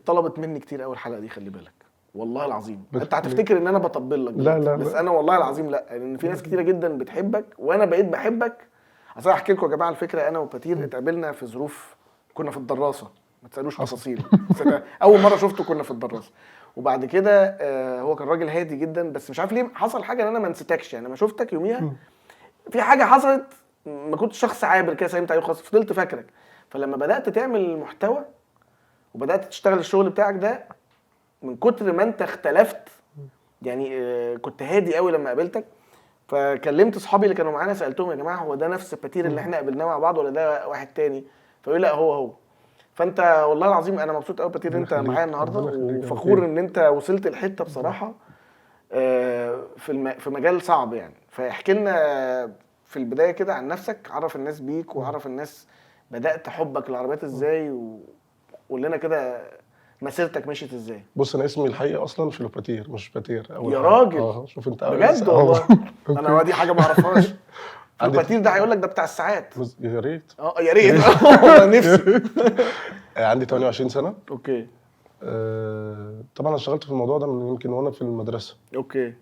اتطلبت مني كتير قوي الحلقه دي، خلي بالك والله العظيم. انت هتفتكر ان انا بطبل لك لا لا بس لا. انا والله العظيم لا، لان في ناس كتيره جدا بتحبك وانا بقيت بحبك. اصل احكي لكم يا جماعه الفكره، انا وباتير اتقابلنا في ظروف، كنا في الدراسه، ما تسالوش تفاصيل بس اول مره شفته كنا في الدراسه. وبعد كده هو كان راجل هادي جدا، بس مش عارف ليه حصل حاجه ان انا ما نسيتكش. يعني لما شفتك يوميها في حاجه حصلت، ما كنتش شخص عابر كده سلمت عليه خلاص، فضلت فاكرك. فلما بدات تعمل المحتوى وبدات تشتغل الشغل بتاعك ده، من كتر ما انت اختلفت يعني كنت هادي قوي لما قابلتك. فكلمت اصحابي اللي كانوا معانا، سالتهم يا جماعه هو ده نفس باتير اللي احنا قابلناه مع بعض ولا ده واحد تاني؟ فيقول لا هو. فانت والله العظيم انا مبسوط قوي باتير انت معايا النهارده، وفخور ان انت وصلت لحته بصراحه في مجال صعب يعني. فاحكي لنا في البدايه كده عن نفسك، عرف الناس بيك وعرف الناس بدات حبك للعربيات ازاي، وقول لنا كده مسيرتك مشيت ازاي. بص انا اسمي الحقيقي اصلا فلوباتير مش باتير اول يا حاجه. راجل شوف انت بجد والله انا دي حاجه ما اعرفهاش. فلوباتير ده هيقول لك ده بتاع الساعات. يا ريت. يا ريت والله نفسي. عندي 28 سنه. اوكي. طبعا انا اشتغلت في الموضوع ده من يمكن وانا في المدرسه. اوكي.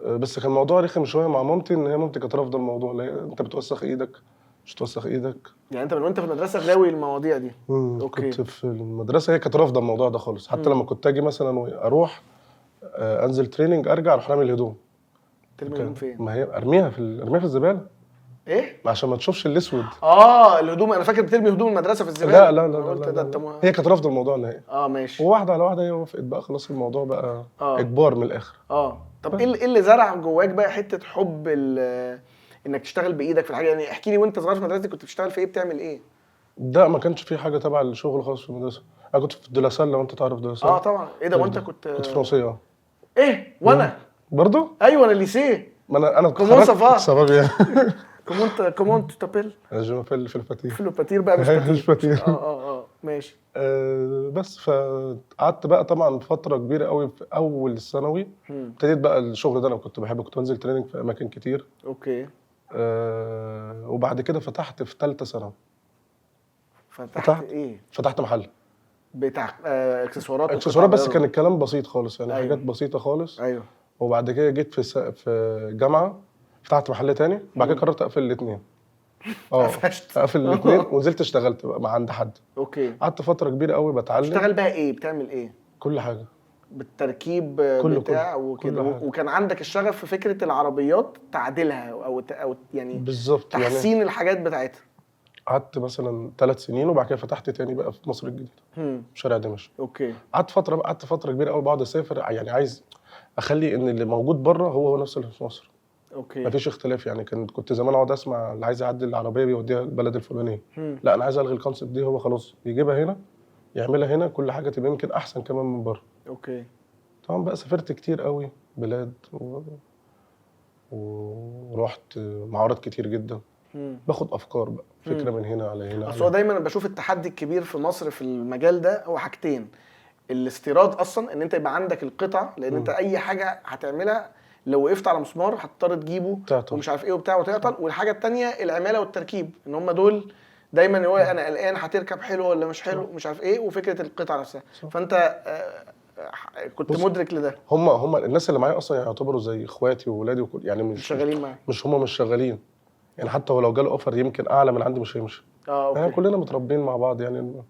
بس كان الموضوع رخم شويه مع مامتي، ان هي مامتي كانت رافضه الموضوع. لا انت بتوسخ ايدك، مش توسخ ايدك. يعني انت من وانت في المدرسه غاوي المواضيع دي؟ اوكي. كنت في المدرسه هي كانت رافضه الموضوع ده خالص. حتى لما كنت اجي مثلا اروح انزل تريننج ارجع اروح رامي الهدوم. ترمي الهدوم فين؟ ما هي ارميها في الزباله. ايه؟ عشان ما تشوفش الاسود. الهدوم انا فاكر بترمي هدوم المدرسه في الزباله. لا لا لا, قلت لا, ده لا, انت لا. هي كانت رافضه الموضوع نهائي. ماشي. وواحده على واحده هي وافقت بقى، خلاص الموضوع بقى اجبار من الاخر. طب ايه اللي زرع جواك بقى حته حب انك تشتغل بايدك في الحاجه؟ يعني احكي لي وانت صغير في مدرستك كنت بتشتغل في ايه، بتعمل ايه؟ ده ما كانش في حاجه تبع الشغل خالص في المدرسه. انا كنت في دلاسال، لو انت تعرف دلاسال. طبعا. ايه ده وانت كنت في فرنسيه. ايه وانا برضو ايوه انا ليسيه. ما انا كومون سافا سبب يعني. كومون تابيل جو مابيل فلوباتير. فلوباتير بقى مش باتير. ماشي. بس فقعدت بقى طبعا فتره كبيره قوي في اول الثانوي. ابتديت بقى الشغل ده، انا كنت بحبه، كنت بنزل تريننج في اماكن كتير. اوكي. وبعد كده فتحت في ثالثه ثانوي. فتحت ايه؟ فتحت محل بتاع اكسسوارات بس كان الكلام بسيط خالص يعني. حاجات بسيطه خالص. ايوه. وبعد كده جيت في جامعه فتحت محل تاني. بعد كده قررت اقفل الاثنين. اقفل الاثنين ونزلت اشتغلت بقى مع عند حد. اوكي. قعدت فتره كبيره قوي بتعلم. تشتغل بقى ايه؟ بتعمل ايه؟ كل حاجه. بالتركيب بتاع وكده. وكان عندك الشغف في فكره العربيات، تعديلها او يعني بالظبط تحسين يعني الحاجات بتاعتها. قعدت مثلا 3 سنين وبعد كده فتحت تاني بقى في مصر الجديده في شارع دمشق. اوكي. قعدت فتره كبيره قوي بقعد اسافر، يعني عايز اخلي ان اللي موجود بره هو نفس اللي في مصر. اوكي. مفيش اختلاف يعني. كنت زمان اقعد اسمع اللي عايز يعدل العربيه بيوديها البلد الفلانيه. لا انا عايز الغي الكونسيبت دي. هو خلاص يجيبها هنا يعملها هنا، كل حاجه تبقى يمكن احسن كمان من بره. اوكي. طبعا بقى سافرت كتير قوي بلاد ورحت معارض كتير جدا. باخد افكار بقى، فكره من هنا على هنا. اصل هو دايما بشوف التحدي الكبير في مصر في المجال ده هو حاجتين: الاستيراد اصلا، ان انت يبقى عندك القطع، لان انت اي حاجه هتعملها لو وقفت على مسمار هتضطر تجيبه ومش عارف ايه وبتاع وتعطل. والحاجه الثانيه العماله والتركيب، ان هم دول دايما هو انا قلقان هتركب حلو ولا مش حلو مش عارف ايه، وفكره القطع نفسها. فانت كنت مدرك لده. هم الناس اللي معايا اصلا يعني يعتبروا زي اخواتي واولادي وكل يعني مش شغالين معايا. مش شغالين يعني. حتى ولو جاله اوفر يمكن اعلى من عندي مش هيمشي. اوكي. يعني كلنا متربيين مع بعض يعني.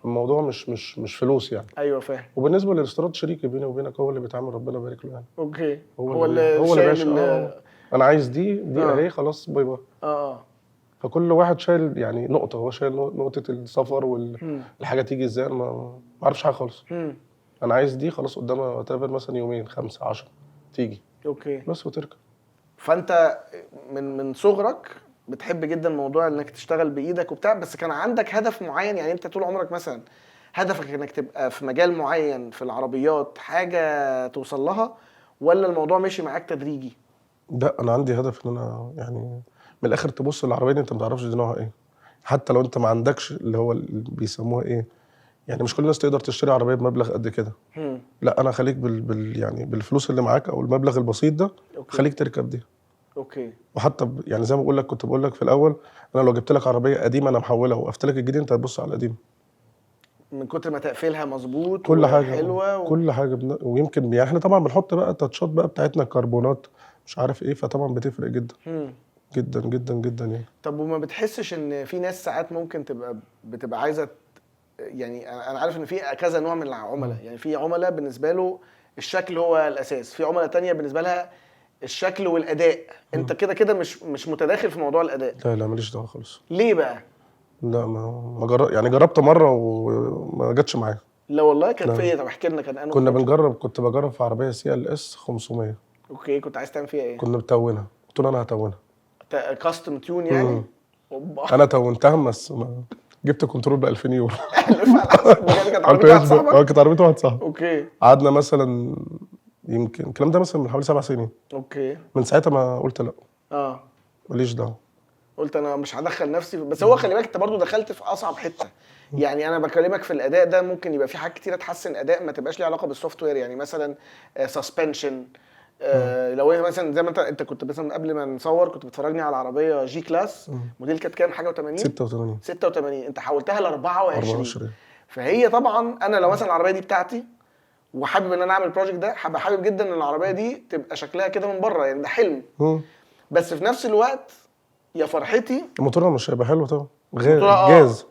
الموضوع مش فلوس يعني. ايوه فاهم. وبالنسبه للاستيراد شريكي بيني وبينك، هو اللي بيتعامل، ربنا يبارك له يعني. اوكي. هو اللي باشا. انا عايز دي اهي خلاص باي باي. فكل واحد شايل يعني نقطه. هو شايل نقطه السفر والحاجه تيجي ازاي. ما اعرفش حاجه خالص. انا عايز دي خلاص قدامها واتقابل مثلا يومين 5 10 تيجي. اوكي. بس وتركب. فانت من صغرك بتحب جدا موضوع انك تشتغل بايدك وبتاع، بس كان عندك هدف معين؟ يعني انت طول عمرك مثلا هدفك انك تبقى في مجال معين في العربيات، حاجه توصل لها، ولا الموضوع ماشي معاك تدريجي؟ لا انا عندي هدف ان انا يعني من الاخر تبص للعربيه دي انت ما تعرفش دي نوعها ايه. حتى لو انت ما عندكش اللي هو اللي بيسموها ايه، يعني مش كل الناس تقدر تشتري عربيه بمبلغ قد كده. لا انا خليك يعني بالفلوس اللي معاك او المبلغ البسيط ده. خليك تركب دي. اوكي. وحتى يعني زي ما بقول لك، كنت بقول لك في الاول، انا لو جبت لك عربيه قديمه انا محولها وقفت لك الجديد، انت هتبص على القديم. من كتر ما تقفيلها مظبوط كل حاجه حلوه كل حاجه ويمكن يعني احنا طبعا بنحط بقى التاتشات بقى بتاعتنا، كربونات مش عارف ايه، فطبعا بتفرق جدا مم. جدا جدا جدا يعني. طب وما بتحسش ان في ناس ساعات ممكن بتبقى عايزه، يعني انا عارف ان في كذا نوع من العملاء، يعني في عملاء بالنسبه له الشكل هو الاساس، في عملاء تانية بالنسبه لها الشكل والاداء، انت كده كده مش متداخل في موضوع الاداء. لا لا ماليش دعوه خالص. ليه بقى؟ لا ما جرب يعني، جربت مره وما جاتش معايا. لا والله كانت لا. في ايه؟ طب احكي لنا، كان كنا بنجرب، كنت بجرب في عربيه CLS 500. اوكي، كنت عايز تعمل فيها ايه؟ كنا بتونها، قلت له انا هتونها. كاستم تيون يعني؟ مم. اوبا. انا تونتها بس ما جبت كنترول ب 2000 يورو. بجد كانت عربيه واحد صاحبك؟ كانت عربيه واحد صاحبي. اوكي قعدنا مثلا، يمكن الكلام ده مثلا من حوالي 7 سنين. اوكي. من ساعتها ما قلت لا اه ماليش دعوه. قلت انا مش هدخل نفسي بس هو خلي بالك انت برضو دخلت في اصعب حته. يعني انا بكلمك في الاداء ده، ممكن يبقى في حاجات كتيره تحسن اداء ما تبقاش ليها علاقه بالسوفت وير، يعني مثلا سسبنشن. لو هي مثلا زي ما انت كنت مثلا قبل ما نصور كنت بتفرجني على عربيه جي كلاس، موديل كانت كام حاجه و80؟ 86 86 انت حولتها ل 24. 24. فهي طبعا انا لو مثلا العربيه دي بتاعتي وحابب ان انا اعمل البروجكت ده، هبقى حابب جدا ان العربيه دي تبقى شكلها كده من بره، يعني ده حلم. بس في نفس الوقت يا فرحتي الموتور مش هيبقى حلو طبعا، جاز.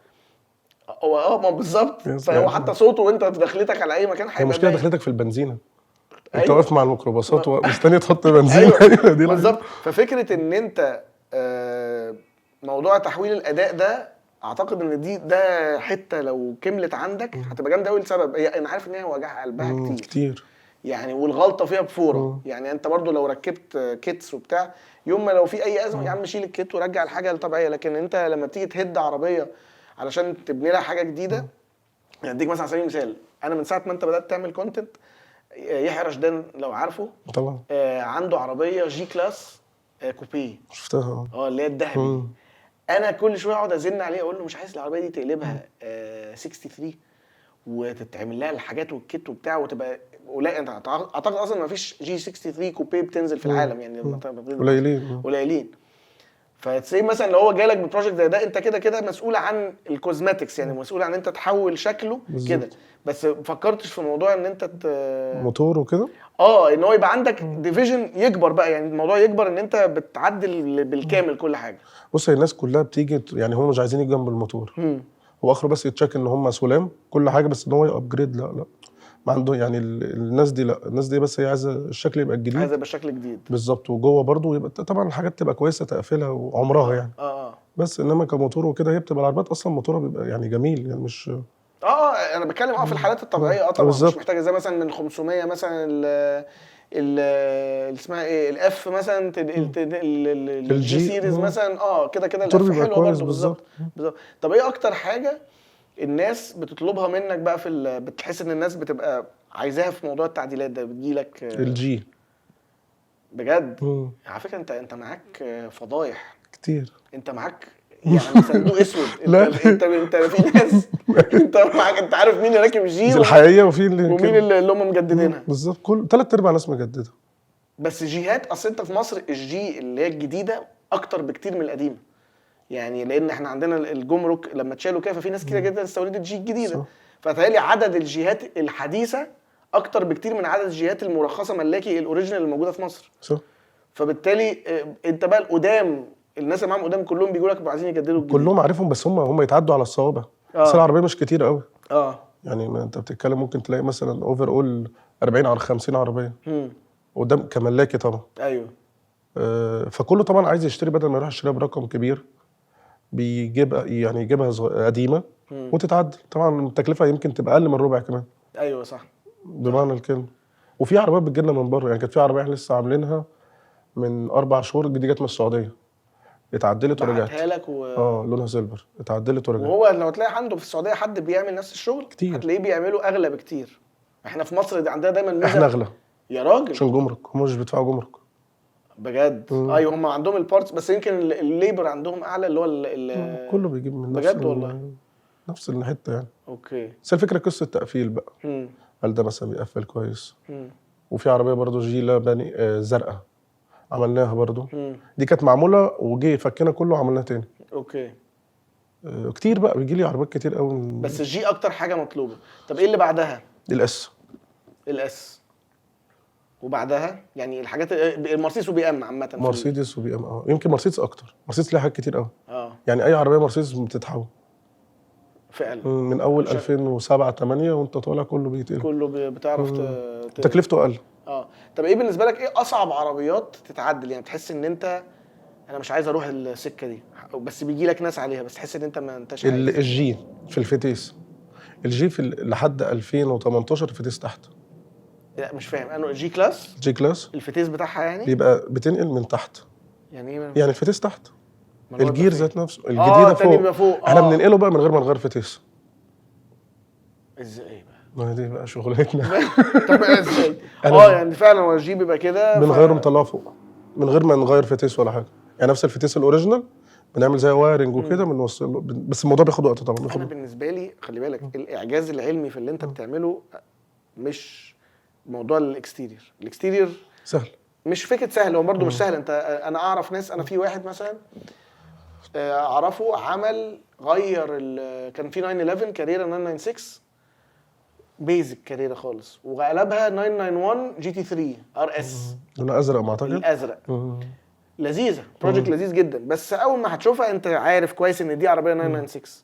هو ما بالظبط، فهو يعني حتى صوته وانت في دخلتك على اي مكان هي هيبقى المشكله باين. دخلتك في البنزينه. انت أيوة. واقف مع الميكروباصات ومستني تحط بنزين. ايوه دي بالظبط. ففكره ان انت موضوع تحويل الاداء ده، اعتقد ان ده حته لو كملت عندك هتبقى جامده قوي، لسبب انا عارف ان هي وجع قلبها كتير يعني، والغلطه فيها بفوره. يعني انت برضو لو ركبت كيتس وبتاع، يوم ما لو في اي ازمه يا عم شيل الكيت ورجع الحاجه الطبيعيه، لكن انت لما بتيجي تهد عربيه علشان تبني لها حاجه جديده، يعني اديك مثلا على سبيل المثال، انا من ساعه ما انت بدات تعمل كونتنت، يحيى رشدان لو عارفه طبعا عنده عربيه جي كلاس كوبيه، شفتها. اللي هي الذهبي. انا كل شويه اقعد ازن عليه اقول له مش عايز العربيه دي تقلبها 63 وتتعمل لها الحاجات والكيت وبتاع وتبقى انت اعتقد اصلا ما فيش جي 63 كوبيه بتنزل في العالم، يعني قليلين. فتسيب مثلا لو هو جالك ببروجكت زي ده، انت كده كده مسؤول عن الكوزماتكس، يعني مسؤول عن انت تحول شكله كده، بس فكرتش في موضوع ان انت موتور وكده، ان هو يبقى عندك ديفيجن يكبر بقى، يعني الموضوع يكبر ان انت بتعدل بالكامل كل حاجه. بص هي الناس كلها بتيجي يعني هم مش عايزين يجوا جنب الموتور، هو اخره بس يتشك ان هم سلام كل حاجه، بس ان هو يابجريد لا ما عنده يعني الناس دي لا، الناس دي بس هي عايزه الشكل يبقى الجديد، عايزه يبقى الشكل جديد بالظبط، وجوه برضو يبقى طبعا الحاجات تبقى كويسه تقفلها وعمرها يعني. بس انما كموتور وكده هي بتبقى العربيات اصلا موتورها بيبقى يعني جميل يعني مش انا بتكلم في الحالات الطبيعيه طبعا مش محتاجه زي مثلا من 500 مثلا اللي اسمها ايه الاف مثلا الجي سيريز مثلا كده الاف حلوه برضه بالظبط. طب ايه اكتر حاجه الناس بتطلبها منك بقى بتحس ان الناس بتبقى عايزاها في موضوع التعديلات ده؟ بتجيلك الجي بجد؟ على فكره انت معاك فضايح كتير، انت معاك يعني صندوق اسود. انت في ناس انت معاك، انت عارف مين اللي راكب الجي الحقيقيه وفي ومين اللي هم مجددينها بالظبط، كل 3/4 ناس مجدده. بس جيهات، اصل انت في مصر الجي اللي هي الجديده اكتر بكتير من القديمه، يعني لان احنا عندنا الجمرك لما اتشالوا كده ففي ناس كتير جدا استوردت جي الجديده، فتهيألي عدد الجيهات الحديثه اكتر بكتير من عدد الجيهات المرخصه ملاكي الاوريجينال اللي موجوده في مصر. صح. فبالتالي انت بقى القدام، الناس اللي معاهم قدام كلهم بيجوا لك عايزين يجددوا الجديد، كلهم عارفهم بس هم يتعدوا على الصوابع. بس العربيه مش كتير قوي. يعني ما انت بتتكلم ممكن تلاقي مثلا اوفر اول 40 على 50 عربيه قدام كملاكي طبعا. ايوه. فكله طبعا عايز يشتري، بدل ما يروح يشتريها برقم كبير يجيبها قديمه وتتعدل، طبعا التكلفه يمكن تبقى اقل من ربع كمان. ايوه صح بمعنى الكلمه. وفي عربيات بتجيلنا من بره، يعني كانت في عربيه احنا لسه عاملينها من 4 شهور، دي جت من السعوديه، اتعدلت ورجعت. بعتها لك لونها سيلفر، اتعدلت ورجعت. وهو لو تلاقي عنده في السعوديه حد بيعمل نفس الشغل كتير، هتلاقيه بيعمله اغلى بكتير. احنا في مصر عندنا دايما ميزه، احنا اغلى يا راجل عشان جمرك، هم مش بيدفعوا جمرك بجد. ايوه هم عندهم البارتس، بس يمكن الليبر عندهم اعلى، اللي هو كله بيجيب من بجد والله نفس الحته يعني. اوكي. بس الفكره قصه التقفيل بقى. هل ده مثلا بيقفل كويس؟ وفي عربيه برضو جيله بني زرقاء عملناها برضو، دي كانت معموله وجي فكنا كله وعملناها تاني. اوكي. كتير بقى بيجي لي عربيات كتير قوي من بس الجي اكتر حاجه مطلوبه. طب ايه اللي بعدها؟ الاس. الاس. وبعدها يعني الحاجات المرسيدس وبي ام عامه مرسيدس وبي ام. يمكن مرسيدس اكتر. مرسيدس ليها حاجات كتير قوي. اه يعني اي عربيه مرسيدس بتتحول فعلا. من اول عشان 2007 8 وانت طالع كله بيتقل. كله بتعرف تكلفته اقل. اه. طب ايه بالنسبه لك ايه اصعب عربيات تتعدل؟ يعني تحس ان انت انا مش عايز اروح السكه دي، بس بيجي لك ناس عليها، بس تحس ان انت ما انتش عايز. الجي في الفتيس. الجي في لحد 2018 الفتيس تحت. لا مش فاهم، انا جي كلاس جي كلاس الفتيس بتاعها يعني بيبقى بتنقل من تحت. يعني ايه؟ يعني الفتيس تحت، ما هو الجير يبقى ذات فين؟ نفسه الجديده التاني فوق. بيبقى فوق. احنا بننقله بقى من غير ما نغير فتيس. ازاي بقى؟ ما دي بقى شغلتنا. طب ازاي؟ أنا يعني فعلا هو الجي بيبقى كده بنغيره نطلعه فوق من غير ما نغير فتيس ولا حاجه. يعني نفس الفتيس الاوريجينال بنعمل زي وايرنج وكده بنوصل له، بس الموضوع بياخد وقت طبعا. انا بالنسبه لي خلي بالك الاعجاز العلمي في اللي انت بتعمله مش موضوع الاكستيرير سهل. مش فكره سهل، هو برضه مش سهل. انا اعرف ناس، انا في واحد مثلا اعرفه عمل غير كان في 911 كاريرا 996 بيزك كاريرا خالص، وقلبها 991 جي تي 3 ار اس. لونها ازرق ما اعتقد. الازرق. لذيذه، بروجكت لذيذ جدا، بس اول ما هتشوفها انت عارف كويس ان دي عربيه 996.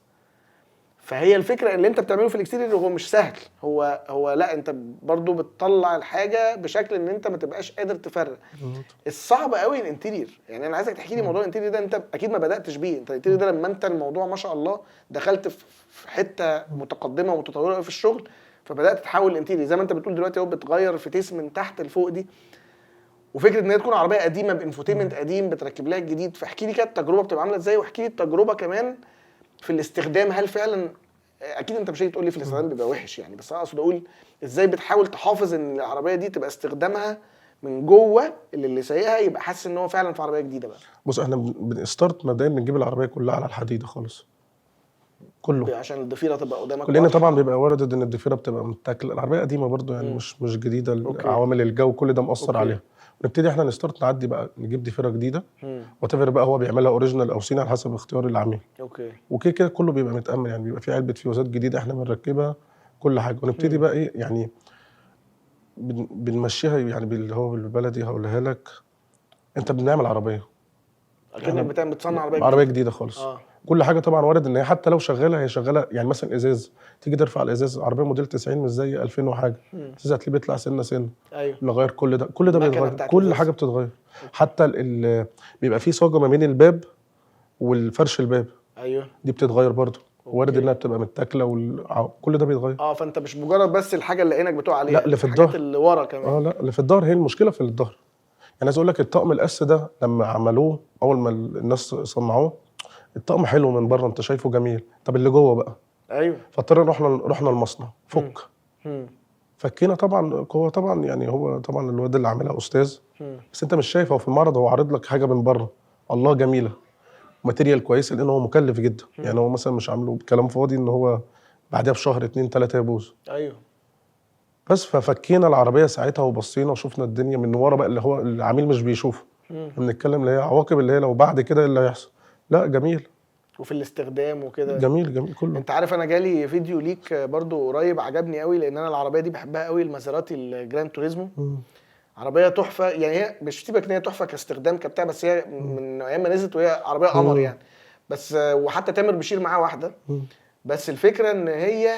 فهي الفكره اللي انت بتعمله في الاكستيريور هو مش سهل، هو لا انت برضو بتطلع الحاجه بشكل ان انت ما تبقاش قادر تفرق. الصعب قوي الانتيريور. يعني انا عايزك تحكي لي موضوع الانتيريور ده، انت اكيد ما بداتش بيه. انت الانتيريور ده لما انت الموضوع ما شاء الله دخلت في حته متقدمه ومتطوره في الشغل، فبدات تحول الانتيريور زي ما انت بتقول دلوقتي اهو، بتغير فتيس من تحت لفوق دي، وفكره ان هي تكون عربيه قديمه بانفوتيمنت قديم بتركب لها الجديد. فاحكي لي كده التجربه بتبقى عامله ازاي، واحكي لي التجربه كمان في الاستخدام. هل فعلا اكيد انت مش هتيجي تقول لي في الاستخدام بيبقى وحش يعني، بس انا اقصد اقول ازاي بتحاول تحافظ ان العربيه دي تبقى استخدامها من جوه اللي سايقها يبقى حاسس ان هو فعلا في عربيه جديده بقى. بص احنا بنستارت مبدئيا بنجيب العربيه كلها على الحديده خالص كله، عشان الضفيره تبقى قدامك. لان طبعا بيبقى وارد ان الضفيره بتبقى متاكله. العربيه قديمه برضو يعني مش جديده. عوامل الجو كل ده مأثر عليها. نبتدي احنا نستارت نعدي بقى نجيب ضفيره جديده واتيفر بقى هو بيعملها اوريجينال او صيني على حسب اختيار العميل. وكده كده كله بيبقى متامن. يعني بيبقى في علبه فيوزات جديده احنا بنركبها كل حاجه. ونبتدي بقى ايه يعني بنمشيها يعني اللي هو بالبلدي هقولها لك. انت بنعمل عربيه اكنك بتصنع عربيه جديده خالص. كل حاجه طبعا وارد ان هي حتى لو شغاله هي شغاله. يعني مثلا ازاز تيجي ترفع الازاز عربيه موديل 90 مش زي 2000 وحاجه، الازاز هتلاقيه بيطلع سنه. ايوه نغير كل ده بيتغير. كل حاجه بتتغير. حتى بيبقى في صاجه ما بين الباب والفرش الباب. ايوه دي بتتغير برضو. وارد انها بتبقى متاكله كل ده بيتغير. فانت مش مجرد بس الحاجه اللي عينك بتقع عليها، لا اللي في الظهر، اللي ورا كمان. لا اللي في الظهر هي المشكله في الظهر. يعني عايز اقول لك الطقم الاس ده لما عملوه اول ما الناس صنعوه الطقم حلو من بره انت شايفه جميل. طب اللي جوه بقى. ايوه فاضطرينا رحنا المصنع فك. فكينا طبعا. هو طبعا يعني هو طبعا الواد اللي عاملها استاذ، بس انت مش شايف. هو في المعرض هو عارض لك حاجه من بره الله جميله ماتيريال كويسه، لان هو مكلف جدا. يعني هو مثلا مش عامله بكلام فاضي ان هو بعدها بشهر 2 3 يبوظ. ايوه بس ففكينا العربيه ساعتها وبصينا وشفنا الدنيا من ورا بقى اللي هو العميل مش بيشوفه. بنتكلم اللي هي عواقب اللي هي لو بعد كده ايه اللي هيحصل. لا جميل وفي الاستخدام وكده جميل كله. انت عارف انا جالي فيديو ليك برضو قريب عجبني قوي، لان انا العربيه دي بحبها قوي، المازيراتي الجراند توريزمو. عربيه تحفه. يعني هي مش سيبك ان هي تحفه كاستخدام كبتاع، بس هي من ايام ما نزلت وهي عربيه قمر يعني. بس وحتى تامر بشير معاها واحده. بس الفكره ان هي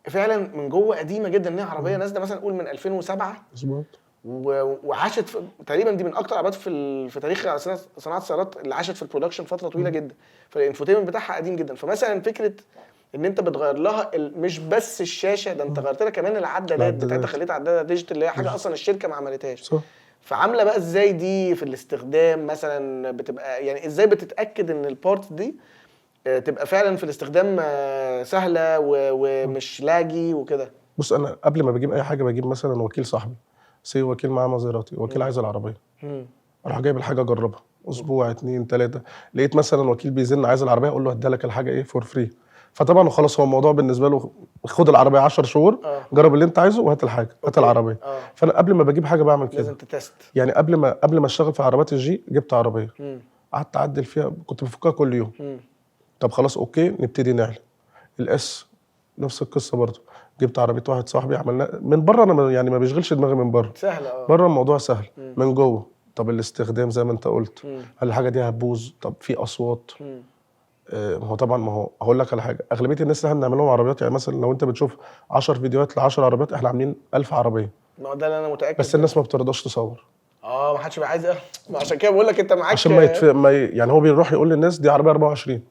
فعلا من جوه قديمه جدا، ان هي عربيه نازله مثلا نقول من 2007 مظبوط. وعاشت تقريبا دي من اكتر عربيات في تاريخ صناعه السيارات اللي عاشت في البرودكشن فتره طويله جدا. فالانفوتيمنت بتاعها قديم جدا. فمثلا فكره ان انت بتغير لها مش بس الشاشه، ده انت غيرت لها كمان العدادات بتاعتها، خليتها عداده ديجيتال اللي هي حاجه اصلا الشركه ما عملتهاش. صح. فعامله بقى ازاي دي في الاستخدام مثلا بتبقى، يعني ازاي بتتاكد ان البارت دي تبقى فعلا في الاستخدام سهله ومش لاجي وكده؟ بص انا قبل ما بجيب اي حاجه بجيب مثلا وكيل صاحبي، وكيل معاه مازيراتي، وكيل عايز العربيه، اروح جايب الحاجه اجربها اسبوع 2 3. لقيت مثلا وكيل بيزن عايز العربيه، اقول له هديها لك الحاجه ايه فور فري. فطبعا خلاص هو الموضوع بالنسبه له خد العربيه 10 شهور جرب اللي انت عايزه وهات الحاجه هات العربيه. فانا قبل ما بجيب حاجه بعمل كده لازم تتست. يعني قبل ما اشتغل في عربيات الجي جبت عربيه قعدت اعدل فيها، كنت بفكها كل يوم طب خلاص اوكي نبتدي نعلن. الاس نفس القصه برضه، جبت عربيه واحد صاحبي عملنا من بره، انا يعني ما بيشغلش دماغي من بره. سهله. بره الموضوع سهل. من جوه طب الاستخدام زي ما انت قلت، هل الحاجه دي هتبوظ؟ طب في اصوات. ما هو طبعا، ما هو هقول لك على حاجه، اغلبيه الناس اللي احنا بنعمل لهم عربيات، يعني مثلا لو انت بتشوف 10 فيديوهات ل 10 عربيات، احنا عاملين 1000 عربيه، ما هو ده اللي انا متاكد بس الناس ما بترضاش تصور. ما حدش بقى عايز ما عشان كده بقول لك انت معاك عشان يعني هو بيروح يقول للناس دي عربيه 24.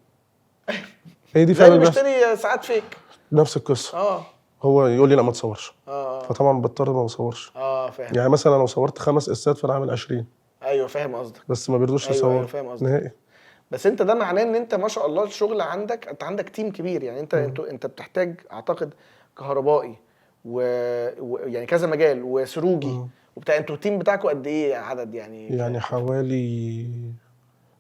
هي دي زي فعلا اللي الناس بيشتري ساعات فيك. نفس القصه. اه هو يقول لي لا ما تصورش، اه فطبعا بضطر ما بصورش. فاهم. يعني مثلا لو صورت 5 قسات فانا عامل 20، ايوه فاهم قصدك. بس ما بيرضوش ايوه يصور فاهم قصدك. نهائي. بس انت ده معناه ان انت ما شاء الله الشغل عندك، انت عندك تيم كبير يعني. انت بتحتاج اعتقد كهربائي يعني كذا مجال وسروجي وبتاع. انتوا التيم بتاعكم قد ايه عدد يعني حوالي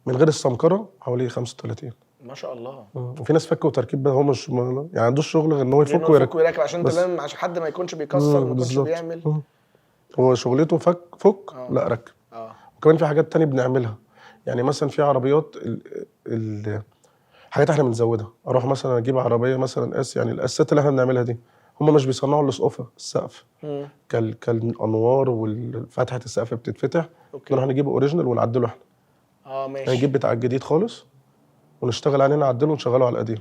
من غير السمكره حوالي 35. ما شاء الله. وفي ناس فك وتركيب بقى، هو مش يعني عندوش شغل غير ان هو يفك ويركب عشان انت لازم عشان حد ما يكونش بيكسر ما يكونش بيعمل. هو شغلته فك لا ركب. وكمان في حاجات تانية بنعملها، يعني مثلا في عربيات حاجات احنا بنزودها. اروح مثلا اجيب عربيه مثلا يعني الاسات اللي احنا بنعملها دي هم مش بيصنعوا الاسقفه السقف كالانوار والفتحه السقف بتتفتح، نروح نجيب اوريجينال ونعدله احنا. ماشي. يعني نجيب بتاع الجديد خالص ونشتغل عليه، نعدله ونشغله على القديم.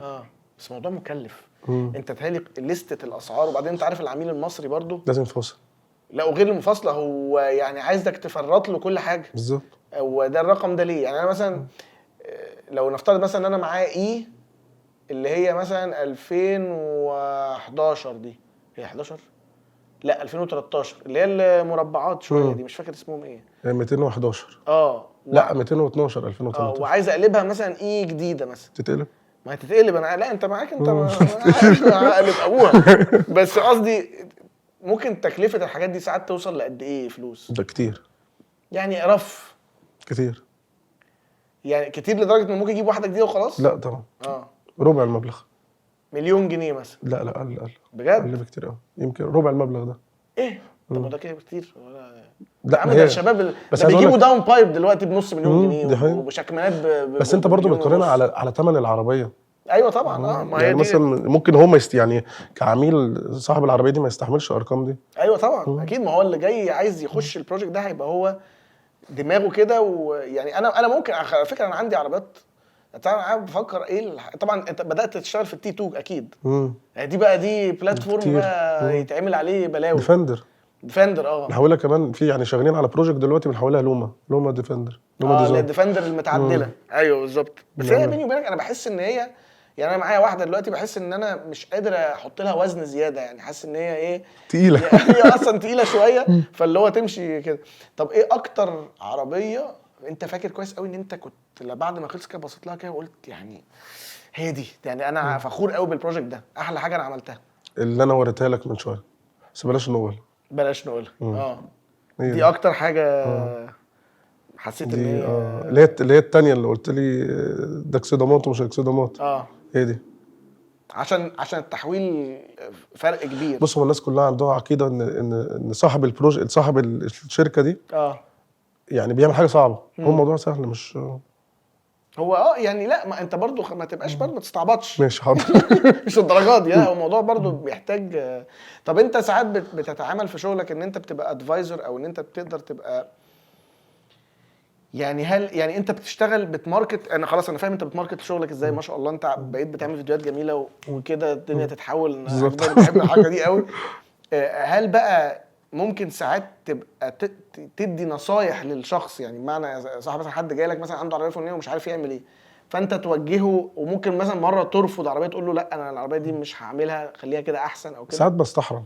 بس الموضوع مكلف. انت تهيألي لستة الاسعار، وبعدين انت عارف العميل المصري برضو لازم يفاصل. لا وغير المفاصله، هو يعني عايزك تفرط له كل حاجه بالظبط. وده الرقم ده ليه؟ يعني انا مثلا لو نفترض مثلا ان انا معايا اللي هي مثلا 2011 دي، هي 11 لا 2013 اللي هي المربعات شويه دي، مش فاكر اسمهم ايه. 211 لا 212 2013. وعايز اقلبها مثلا جديده مثلا تتقلب. ما هتتقلب. انا لا انت معاك انت هقلب ابوها. بس قصدي ممكن تكلفه الحاجات دي ساعات توصل لقد ايه فلوس؟ ده كتير يعني رف كتير. يعني كتير لدرجه انه ممكن يجيب واحده جديده وخلاص؟ لا طبعا. ربع المبلغ. مليون جنيه مثلا؟ لا اقل بجد؟ اقل بكتير قوي، يمكن ربع المبلغ ده. ايه؟ طب ما ده كده كتير ولا؟ لا يا عم ده الشباب بس ده بيجيبوا داون بايب دلوقتي بنص مليون جنيه وشكمانات بس انت برضو بتقارنها على ثمن العربيه. ايوه طبعا. ما هي يعني دي مثلا ممكن هو يعني كعميل صاحب العربيه دي ما يستحملش الارقام دي. ايوه طبعا اكيد. ما هو اللي جاي عايز يخش البروجكت ده هيبقى هو دماغه كده. ويعني انا ممكن على فكره انا عندي عربيات. انا قاعد بفكر طبعا انت بدات تشتغل في التي 2 اكيد. يعني دي بقى دي بلاتفورم بقى يتعمل عليه بلاوي. ديفندر بنحولها كمان في، يعني شغالين على بروجكت دلوقتي بنحولها لوما ديفندر. لا ديفندر المتعدله. ايوه بالظبط. بس هي بيني وبينك انا بحس ان هي يعني انا معايا واحده دلوقتي بحس ان انا مش قادر احط لها وزن زياده. يعني حاسس ان هي تقيله. هي اصلا تقيله شويه فاللي هو تمشي كده. طب ايه اكتر عربيه انت فاكر كويس قوي ان انت كنت بعد ما خلص كده بصيت لها كده وقلت يعني هي دي؟ يعني انا فخور قوي بالبروجكت ده، احلى حاجه انا عملتها. اللي انا وريتها لك من شويه، بس بلاش نقولها. دي اكتر حاجه حسيت ان هي اللي هي الثانيه اللي قلت لي داكسيداموت ومش داكسيداموت. هي دي عشان التحويل فرق كبير. بص، هو الناس كلها عندها عقيده ان صاحب البروجكت صاحب الشركه دي يعني بيعمل حاجه صعبه. هو الموضوع سهل مش هو يعني لا ما انت برضو ما تبقاش برضو ما تستعبطش. ماشي حاضر. مش الدرجات دي. لا هو الموضوع برضو بيحتاج. طب انت ساعات بتتعامل في شغلك ان انت بتبقى ادفايزر او ان انت بتقدر تبقى يعني هل يعني انت بتشتغل بتماركت؟ انا خلاص انا فاهم انت بتماركت شغلك ازاي. ما شاء الله انت بقيت بتعمل فيديوهات جميله وكده الدنيا تتحول. انا بحب الحاجه دي قوي. هل بقى ممكن ساعات تبقى تدي نصايح للشخص؟ يعني بمعنى صاحب مثلا حد جاي لك مثلا عنده عربيه فلانيه ومش عارف يعمل ايه، فانت توجهه وممكن مثلا مره ترفض عربيه تقول له لا انا العربيه دي مش هعملها خليها كده احسن او كده. ساعات بستحرم.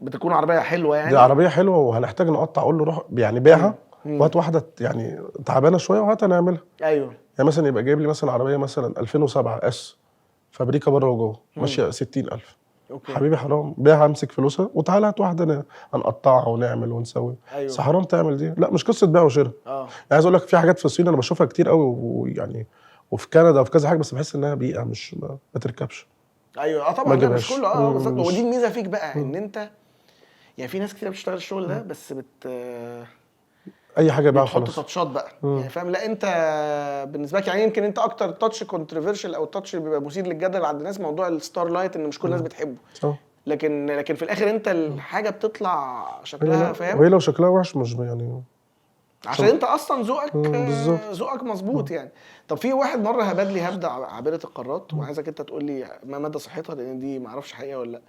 بتكون عربيه حلوه يعني. دي عربيه حلوه وهنحتاج نقطع، اقول له روح يعني بيعها وهات واحده يعني تعبانه شويه وهات نعملها. ايوه. يعني مثلا يبقى جايب لي مثلا عربيه مثلا 2007 اس فابريكا بره وجوه ماشيه 60,000. حبيبي حرام بيعها، امسك فلوسها وتعالى هات واحده هنقطعها ونعمل ونسوي. بس حرام تعمل دي. لا مش قصه بيع وشراء. يعني عايز اقول لك في حاجات في الصين انا بشوفها كتير قوي ويعني وفي كندا وفي كذا حاجه، بس بحس انها بيئه مش ما تركبش. ايوه طبعا لا مش كله. بالظبط. ودي الميزه فيك بقى ان انت يعني في ناس كتير بتشتغل الشغل ده بس اي حاجه بقى بتحط خلاص. تاتشات بقى يعني فاهم. لا انت بالنسبه لك يعني يمكن انت اكتر تاتش كونتروفيرشال او التاتش اللي بيبقى مثير للجدل عند الناس موضوع الستار لايت، ان مش كل الناس بتحبه، صح. لكن في الاخر انت الحاجه بتطلع هي شكلها فاهم، وهي لو شكلها وحش مش يعني عشان انت اصلا ذوقك بالظبط. ذوقك مظبوط يعني. طب في واحد مره هبد لي هبدا عابره القارات، وعايزك انت تقول لي ما مدى صحتها لان دي ما اعرفش حقيقه ولا لا.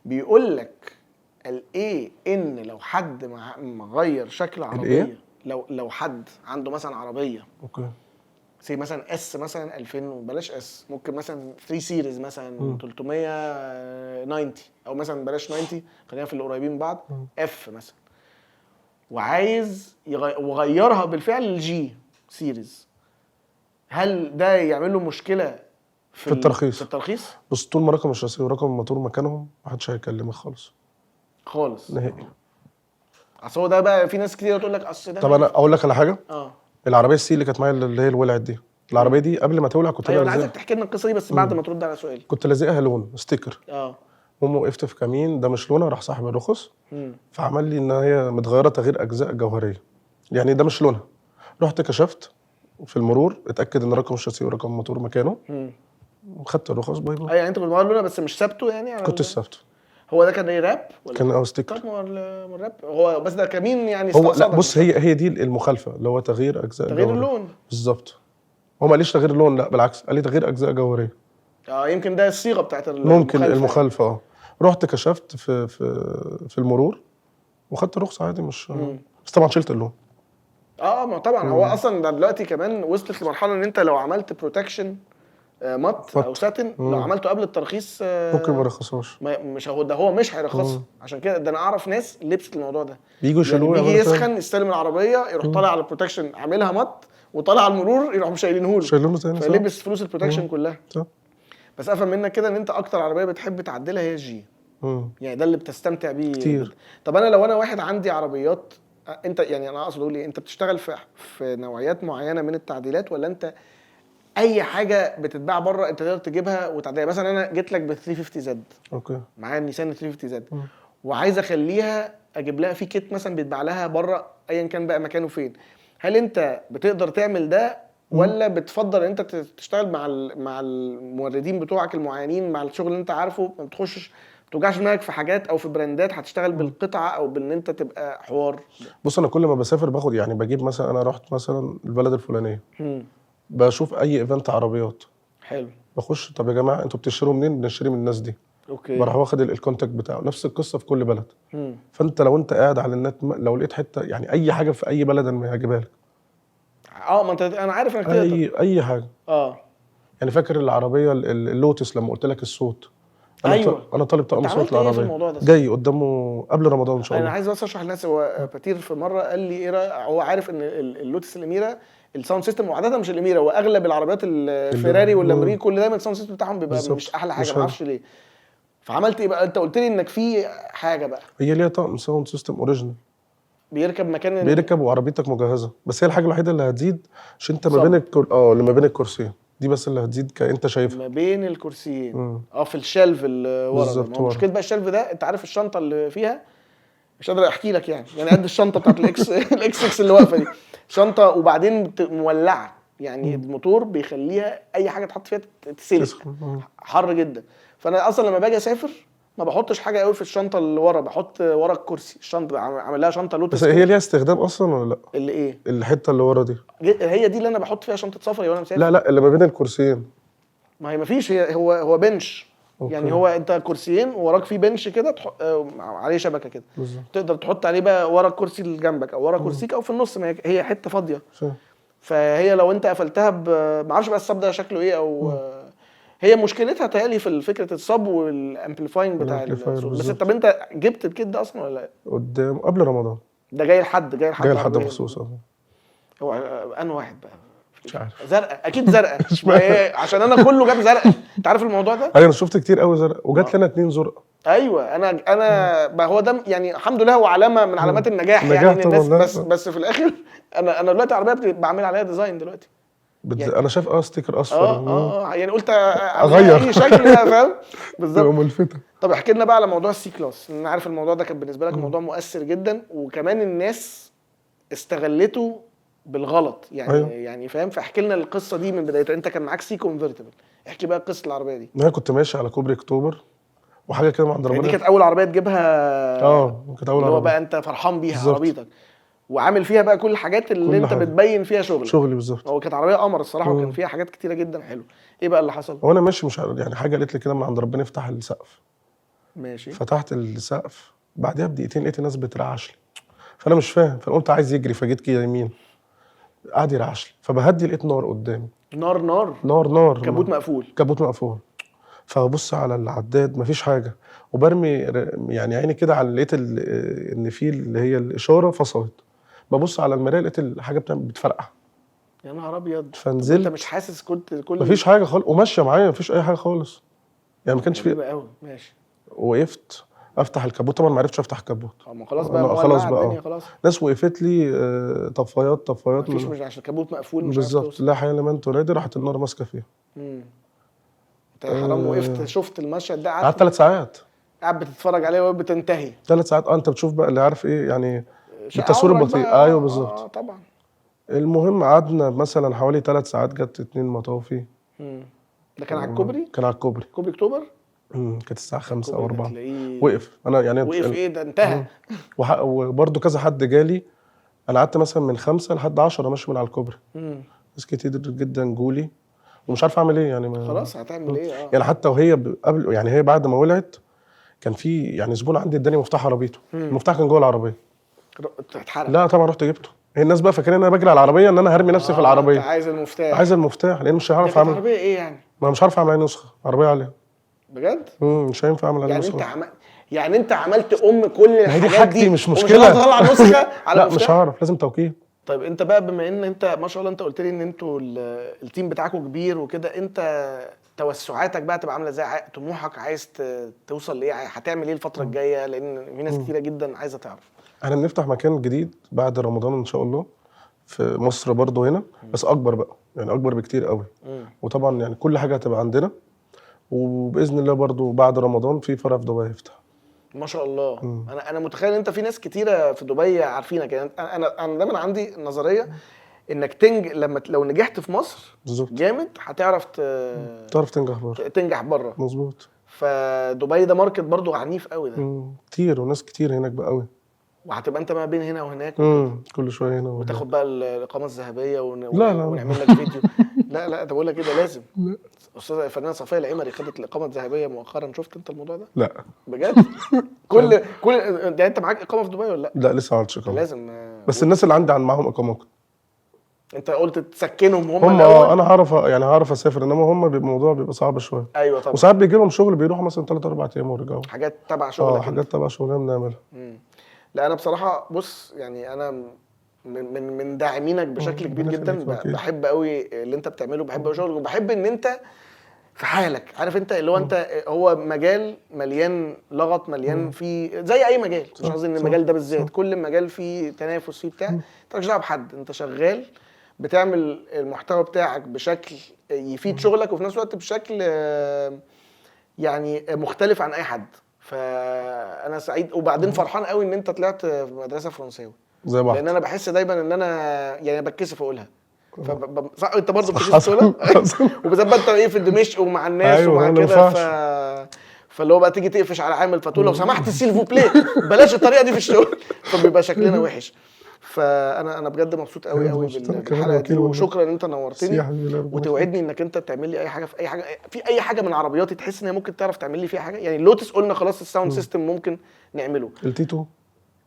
بيقول لك قال ايه ان لو حد مغير شكل عربيه، لو حد عنده مثلا عربيه اوكي زي مثلا اس مثلا 2000 بلاش اس، ممكن مثلا 3 سيريز مثلا 390 او مثلا بلاش 90 خلينا في القريبين من بعض، اف مثلا، وعايز وغيرها بالفعل للجي سيريز، هل ده يعمل له مشكله في الترخيص؟ في الترخيص بص، طول ما رقم الشاسيه ورقم الموتور مكانهم محدش هيكلمك خالص خالص نهائي. اصل هو ده بقى في ناس كتير تقول لك اصل ده طب انا اقول لك على حاجه. اه العربيه السي اللي كانت معايا اللي هي الولعت دي، العربيه دي قبل ما تولع كنت ايوه انا عايزك لازقها، تحكي لنا القصه دي بس بعد ما ترد على سؤالي. كنت لازقها لون ستيكر. اه المهم وقفت في كمين، ده مش لونها، راح صاحب الرخص فعمل لي ان هي متغيره تغيير اجزاء جوهريه، يعني ده مش لونها. رحت كشفت في المرور، اتاكد ان رقم الشاسيه ورقم الموتور مكانه، وخدت الرخص. باي باي. ايوه يعني انت كنت بتغير لونها بس مش ثابته يعني على كنت ثابته. هو ده كان ايه راب ولا كان ستيكر. طب من الراب هو بس ده كمين يعني هو لا استقصدك بص، هي دي المخالفه اللي هو تغيير اجزاء تغيير جوهريه. اللون. بالظبط. هو ما قاليش تغيير اللون، لا بالعكس قال لي تغيير اجزاء جوهريه. يمكن ده الصيغه بتاعت ممكن يعني. المخالفه. رحت كشفت في المرور وخدت الرخصه عادي، مش بس طبعا شلت اللون. ما طبعا هو اصلا ده دلوقتي كمان وصلت لمرحله ان انت لو عملت بروتكشن مط او ساتن لو عملته قبل الترخيص ممكن ما يرخصوش. مش هو ده، هو مش هيرخصها. عشان كده ده انا اعرف ناس لبست الموضوع ده، بيجوا يعني يشيلوه بيجي يعملوا يسخن يستلم العربيه يروح طالع على البروتكشن عاملها مط وطالع على المرور يروح شايلينه له شايلينه تاني. فلبس فلوس البروتكشن كلها. صح. بس افهم منك كده ان انت اكتر عربيه بتحب تعدلها هي الجي، يعني ده اللي بتستمتع بيه كتير. طب انا لو انا واحد عندي عربيات، انت يعني انا اقصد اقول ايه، انت بتشتغل في نوعيات معينه من التعديلات ولا انت اي حاجه بتتباع بره انت تقدر تجيبها وتعدلها؟ مثلا انا جيت لك بال 350 زد، اوكي، معايا النيسان 350 زد وعايز اخليها اجيب لها في كيت مثلا بيتباع لها بره ايا كان بقى مكانه فين، هل انت بتقدر تعمل ده ولا بتفضل ان انت تشتغل مع الموردين بتوعك المعينين مع الشغل اللي انت عارفه، ما بتخشش ما توجعش دماغك في حاجات او في براندات هتشتغل بالقطعه او بان انت تبقى حوار؟ بص انا كل ما بسافر باخد، يعني بجيب مثلا، انا رحت مثلا البلد الفلانيه بشوف اي ايفنت عربيات حلو، بخش، طب يا جماعه انتوا بتشتروا منين؟ بنشتري من الناس دي. اوكي، بروح واخد الكونتاكت بتاعه. نفس القصه في كل بلد. فانت لو انت قاعد على النت لو لقيت حته يعني اي حاجه في اي بلد انا هجيبها لك. ما انت انا عارف انك تقدر اي حاجه. يعني فاكر العربيه اللوتس لما قلت لك الصوت، انا ايوه انا طالب طقم صوت ايه في العربيه الموضوع ده جاي قدامه قبل رمضان ان شاء الله. انا عايز بس اشرح للناس. هو باتير في مره قال لي ايه هو عارف ان اللوتس الاميره الساوند سيستم، وعاده مش الاميره واغلب العربيات الفيراري واللامبورجيني كل دايما الساوند سيستم بتاعهم بيبقى بالزبط. مش احلى حاجه، مش ما اعرفش ليه. فعملت ايه بقى؟ انت قلت لي انك في حاجه بقى هي ليها طقم ساوند سيستم اوريجينال بيركب مكان بيركب وعربيتك مجهزه، بس هي الحاجه الوحيده اللي هتزيد عشان انت ما بين اللي ما بين الكرسيين دي بس اللي هتزيد كانت شايفها ما بين الكرسيين في الشلف اللي ورا ده. ما هو مشكله بقى الشلف ده، انت عارف الشنطه اللي فيها مش قادر احكي لك يعني قد الشنطه بتاعت الاكس 6 اللي واقفه دي شنطه، وبعدين مولعه يعني الموتور بيخليها اي حاجه تحط فيها تسلق حر جدا. فانا اصلا لما باجي اسافر ما بحطش حاجه قوي في الشنطه اللي ورا، بحط ورا الكرسي الشنطه عامل لها شنطه لوتس. بس هي ليها استخدام اصلا ولا لا؟ اللي ايه الحته اللي ورا دي هي دي اللي انا بحط فيها شنطه سفري وانا مسافر. لا اللي ما بين الكرسيين. ما هي ما فيش، هو بنش. أوكي. يعني هو انت كرسيين ووراك في بنش كده عليه شبكه كده تقدر تحط عليه بقى ورا الكرسي اللي جنبك او ورا كرسيك او في النص، ما هي حته فاضيه. فهي لو انت قفلتها ما اعرفش بقى الصب ده شكله ايه او هي مشكلتها تهيألي في فكره الصب والامبليفاينج بتاع الصوت. بس طب انت جبت الكيت ده اصلا ولا لا؟ قدام قبل رمضان ده جاي لحد مخصوص. هو انه واحد بقى مش عارف، زرقاء اكيد زرقاء عشان انا كله جاب زرقاء. انت عارف الموضوع ده؟ ايوه انا شفت كتير قوي زرقاء وجات لنا 2 زرقاء. ايوه انا بقى هو ده يعني الحمد لله هو علامه من علامات النجاح يعني الناس. بس في الاخر انا دلوقتي عربيه بعمل عليها ديزاين دلوقتي يعني انا شايف ستيكر اصفر يعني قلت اغير اي شكل فاهم بالظبط ملفته. طب احكي لنا بقى على موضوع السي كلاس. انا عارف الموضوع ده كان بالنسبه لك موضوع مؤثر جدا، وكمان الناس استغلته بالغلط يعني. أيوة. يعني فاهم؟ فاحكي لنا القصه دي من بدايتها. انت كان معاك سي كونفرتبل، احكي بقى قصه العربيه دي. انا كنت ماشي على كوبري اكتوبر وحاجه كده عند يعني دي ربنا. كانت اول عربيه تجيبها؟ كانت اول اللي هو بقى عربيه انت فرحان بيها بالظبط. عربيتك، وعامل فيها بقى كل الحاجات اللي كل انت حاجة. بتبين فيها شغلك. شغلي بالظبط. هو كانت عربيه قمر الصراحه، وكان مم. فيها حاجات كتيره جدا حلوه. ايه بقى اللي حصل؟ وانا ماشي مش عارف يعني حاجه قالت لي كده من عند ربنا افتح السقف. ماشي. فتحت السقف بعدها بدقيقتين لقيت الناس بترعش لي، فانا مش فاهم، فقلت عايز يجري فجيت كده يمين قعد يرعش لي، فبهدي لقيت نار قدامي. نار نار؟ نار كبوت مقفول؟ كبوت مقفول. فببص على العداد مفيش حاجه، وبرمي يعني عيني كده على لقيت ان في اللي هي الاشاره فصلت. ببص على المرايه لقيت الحاجه بتفرقع. يا نهار ابيض. فنزلت. انت مش حاسس كنت كل مفيش حاجه خالص وماشيه معايا مفيش اي حاجه خالص يعني ما كانش في. غريبة قوي. ماشي. وقفت افتح الكبوت طبعا ما عرفتش افتح الكبوت. ما خلاص بقى لا مولعة خلاص بقى الدنيا خلاص. ناس وقفت لي طفايات مفيش، مش عشان الكبوت مقفول مش عارف بالظبط. توصل. لا حياه لمن تنادي راحت النار ماسكه فيها. انت يا حرام وقفت شفت المشهد ده؟ قعدت 3 ساعات. قاعد بتتفرج عليه وهي بتنتهي 3 ساعات. انت بتشوف بقى اللي عارف ايه يعني بالتصوير عمرك البطيء. بقى. ايوه بالظبط. طبعا. المهم قعدنا مثلا حوالي 3 ساعات جت 2 مطافي. ده كان على الكوبري؟ كان على الكوبري. كوبري اكتوبر؟ كانت الساعه 5 او 4. تلاقيه وقف. انا يعني وقف. ايه ده انتهى؟ وبرده كذا حد جالي. انا قعدت مثلا من 5 لحد 10 ماشي من على الكوبري. ناس كتير جدا جولي ومش عارف اعمل ايه يعني خلاص هتعمل ايه؟ يعني حتى وهي قبل يعني هي بعد ما ولعت كان في يعني زبون عندي اداني مفتاح عربيته. المفتاح كان جوه العربيه. اتحرق؟ لا طبعا رحت جبته. هي الناس بقى فاكرين ان انا بجري على العربيه ان انا هرمي نفسي في العربيه. انت عايز المفتاح؟ عايز المفتاح لان مش هعرف اعمل. عربيه ايه يعني؟ ما مش عارف اعمل عليها نسخه عربيه عليها بجد؟ مش هينفع اعمل عليها يعني نسخه. يعني انت عملت كل الحاجات دي حاجتي مش مشكله. ومش هتطلع نسخه على لا المفتاح؟ مش هعرف لازم توكيل. طيب انت بقى بما ان انت ما شاء الله انت قلت لي ان انتوا التيم بتاعكم كبير وكده، انت توسعاتك بقى تبقى عامله ازاي؟ طموحك عايز توصل لايه؟ هتعمل ايه الفتره الجايه؟ لان في ناس كتيره جدا عايزه تعرف. احنا بنفتح مكان جديد بعد رمضان ان شاء الله في مصر برضه هنا بس اكبر بقى يعني اكبر بكتير قوي. وطبعا يعني كل حاجه هتبقى عندنا وباذن الله برضه بعد رمضان في فرع في دبي هيفتح. ما شاء الله. انا متخيل ان انت في ناس كتيره في دبي عارفينك يعني. انا دايما عندي نظريه انك لو نجحت في مصر بالظبط جامد هتعرف تنجح بره. مظبوط. فدبي ده ماركت برضو عنيف قوي ده. كتير وناس كتير هناك بقى قوي. وهتبقى انت ما بين هنا وهناك كل شويه هنا وتاخد بقى الاقامه الذهبيه لا ونعمل لك فيديو. لا ده بقول لك كده لازم. استاذه الفنانه صفيه العمري خدت الاقامه الذهبيه مؤخرا، شفت انت الموضوع ده؟ لا بجد؟ كل يعني انت معاك اقامه في دبي ولا لا؟ لا لسه ما عملتش اقامه. لازم. بس الناس اللي عندي معاهم اقامه. انت قلت تسكنهم هم انا هعرف اسافر انما هم الموضوع بيبقى صعب شويه. ايوه طبعا. وساعات بيجي لهم شغل بيروحوا مثلا 3 4 ايام ويرجعوا. حاجات تبع شغلك. حاجات تبع شغلنا بنعملها. لا انا بصراحه بص يعني انا من داعمينك بشكل كبير جدا. بحب قوي اللي انت بتعمله، بحب قوي شغلك، وبحب ان انت في حالك. عارف انت اللي هو انت هو مجال مليان لغط، مليان فيه زي اي مجال. مش قصدي ان المجال ده بالذات، كل مجال فيه تنافس فيه بتاع. انت مالكش دعوه بحد، انت شغال بتعمل المحتوى بتاعك بشكل يفيد شغلك وفي نفس الوقت بشكل يعني مختلف عن اي حد. فانا سعيد وبعدين فرحان قوي ان انت طلعت في مدرسه فرنساوي زي بعض. لان انا بحس دايما ان انا يعني بتكسف اقولها. صح انت برضه بتكسف تقولها. وبالذات انت ايه في دمشق ومع الناس. أيوة ومع كده فاللي هو بقى تيجي تقفش على عامل فتقول لو سمحت سيلفو بلاي بلاش الطريقه دي في الشغل، فبيبقى شكلنا وحش. فانا بجد مبسوط قوي بالحلقه دي، وشكرا ان انت نورتني وتوعدني انك انت تعمل لي اي حاجه في اي حاجه من عربياتي تحس ان هي ممكن تعرف تعمل لي فيها حاجه. يعني اللوتس قلنا خلاص الساوند سيستم ممكن نعمله. التي 2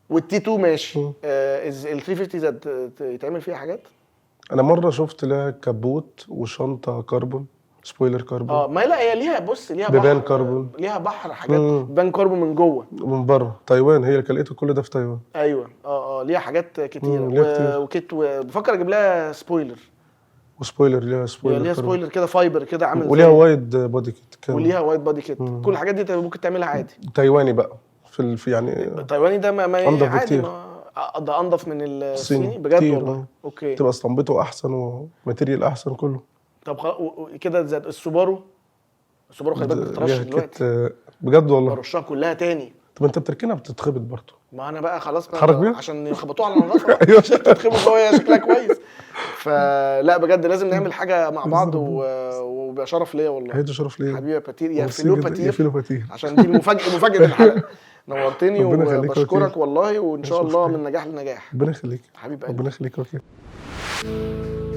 والتي 2 ماشي. ال 350 زد يتعمل فيها حاجات. انا مره شفت لها كبوت وشنطه كربون سبويلر كربون. ما لا هي ليها بص ليها بيبان كربون، ليها بحر حاجات بيبان كربون من جوه ومن بره. تايوان هي اللي لقيته كل ده في تايوان. ايوه ليها حاجات كتيره وكيت بفكر اجيب لها سبويلر. وسبويلر ليها سبويلر كده فايبر كده عامل وليها وايد بودي كيت كامل. وليها وايد بودي كيت. كل الحاجات دي ممكن تعملها عادي. تايواني بقى في يعني التايواني ده ما عادي ده انضف من الصيني بجد والله. اوكي تبقى اسطمبته احسن وماتيريال احسن كله. طب كده زي السوبارو خلي بالك بتترش دلوقتي بجد والله برشها كلها تاني. طب انت بتركنها بتتخبط برضه. ما انا بقى خلاص اتحرك بيها؟ عشان يخبطوها على النظافه ايوه عشان تتخبط وهي شكلها كويس. فلا بجد لازم نعمل حاجه مع بعض وبيبقى شرف ليا والله. هيدا شرف ليا. حبيبي يا باتير، يا ميرسي فيلو جدا. يا باتير، فيلو باتير. عشان دي مفاجاه الحلقه. نورتني ربنا يخليك يا وبشكرك وكيل. والله، وان شاء الله شرف ليا. من نجاح لنجاح. ربنا يخليك. حبيب قلبي. ربنا يخليك يا وكيل.